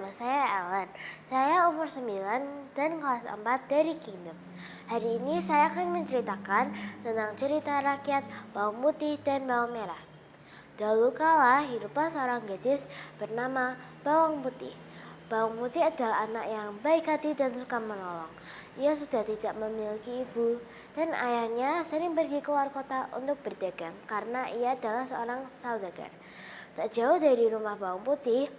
nama saya Ellen. Saya umur 9 dan kelas 4 dari Kingdom. Hari ini saya akan menceritakan tentang cerita rakyat bawang putih dan bawang merah. Dahulu kala hiduplah seorang gadis bernama Bawang Putih. Bawang Putih adalah anak yang baik hati dan suka menolong. Ia sudah tidak memiliki ibu dan ayahnya sering pergi keluar kota untuk berdagang karena ia adalah seorang saudagar. Tak jauh dari rumah Bawang Putih,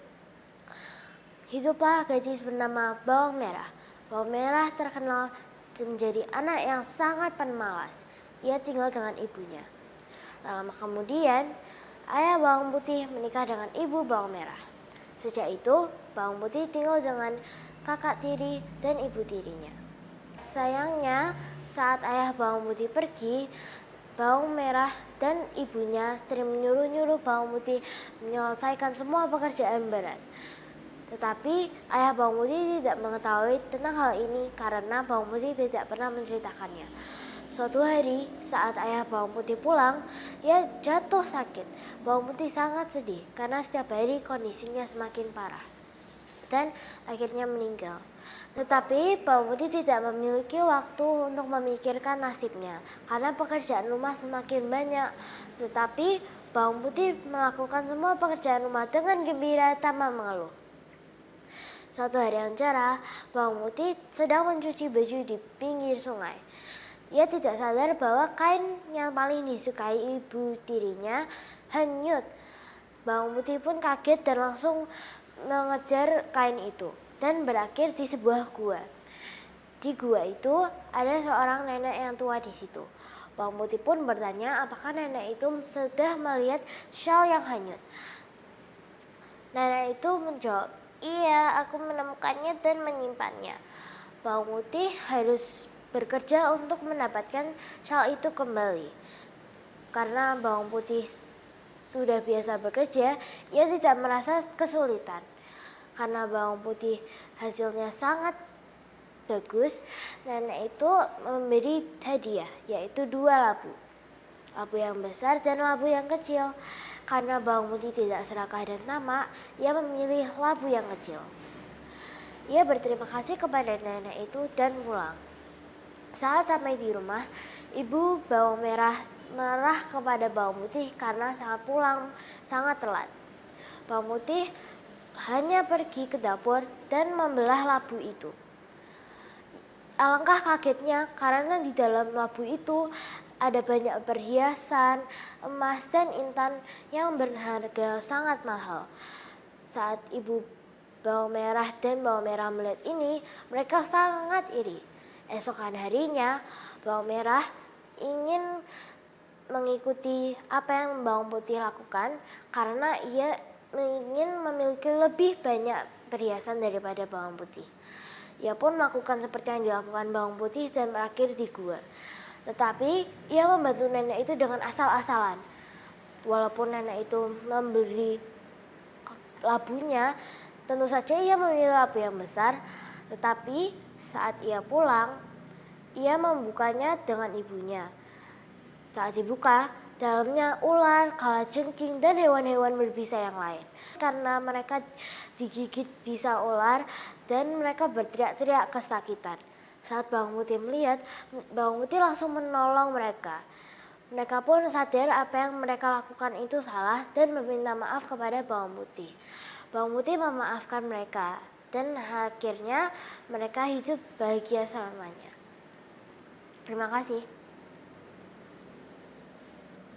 hiduplah gadis bernama Bawang Merah. Bawang Merah terkenal menjadi anak yang sangat pemalas. Ia tinggal dengan ibunya. Tak lama kemudian, ayah Bawang Putih menikah dengan ibu Bawang Merah. Sejak itu, Bawang Putih tinggal dengan kakak tiri dan ibu tirinya. Sayangnya, saat ayah Bawang Putih pergi, Bawang Merah dan ibunya sering menyuruh-nyuruh Bawang Putih menyelesaikan semua pekerjaan berat. Tetapi ayah Bawang Putih tidak mengetahui tentang hal ini karena Bawang Putih tidak pernah menceritakannya. Suatu hari saat ayah Bawang Putih pulang, ia jatuh sakit. Bawang Putih sangat sedih karena setiap hari kondisinya semakin parah dan akhirnya meninggal. Tetapi Bawang Putih tidak memiliki waktu untuk memikirkan nasibnya karena pekerjaan rumah semakin banyak. Tetapi Bawang Putih melakukan semua pekerjaan rumah dengan gembira tanpa mengeluh. Suatu hari yang cerah, Bawang Putih sedang mencuci baju di pinggir sungai. Ia tidak sadar bahwa kain yang paling disukai ibu tirinya hanyut. Bawang Putih pun kaget dan langsung mengejar kain itu dan berakhir di sebuah gua. Di gua itu ada seorang nenek yang tua di situ. Bawang Putih pun bertanya apakah nenek itu sudah melihat syal yang hanyut. Nenek itu menjawab, "Iya, aku menemukannya dan menyimpannya." Bawang Putih harus bekerja untuk mendapatkan syal itu kembali. Karena Bawang Putih sudah biasa bekerja, ia tidak merasa kesulitan. Karena Bawang Putih hasilnya sangat bagus, nenek itu memberi hadiah, yaitu 2 labu. Labu yang besar dan labu yang kecil. Karena Bawang Putih tidak serakah dan tamak, ia memilih labu yang kecil. Ia berterima kasih kepada nenek itu dan pulang. Saat sampai di rumah, ibu Bawang Merah marah kepada Bawang Putih karena sangat pulang sangat telat. Bawang Putih hanya pergi ke dapur dan membelah labu itu. Alangkah kagetnya karena di dalam labu itu ada banyak perhiasan, emas dan intan yang berharga sangat mahal. Saat ibu Bawang Merah dan Bawang Merah melihat ini, mereka sangat iri. Esokan harinya, Bawang Merah ingin mengikuti apa yang Bawang Putih lakukan karena ia ingin memiliki lebih banyak perhiasan daripada Bawang Putih. Ia pun melakukan seperti yang dilakukan Bawang Putih dan berakhir di gua. Tetapi ia membantu nenek itu dengan asal-asalan. Walaupun nenek itu memberi labunya, tentu saja ia memilih labu yang besar. Tetapi saat ia pulang, ia membukanya dengan ibunya. Saat dibuka, dalamnya ular, kalajengking, dan hewan-hewan berbisa yang lain. Karena mereka digigit bisa ular dan mereka berteriak-teriak kesakitan. Saat Bawang Putih melihat, Bawang Putih langsung menolong mereka. Mereka pun sadar apa yang mereka lakukan itu salah dan meminta maaf kepada Bawang Putih. Bawang Putih memaafkan mereka dan akhirnya mereka hidup bahagia selamanya. Terima kasih.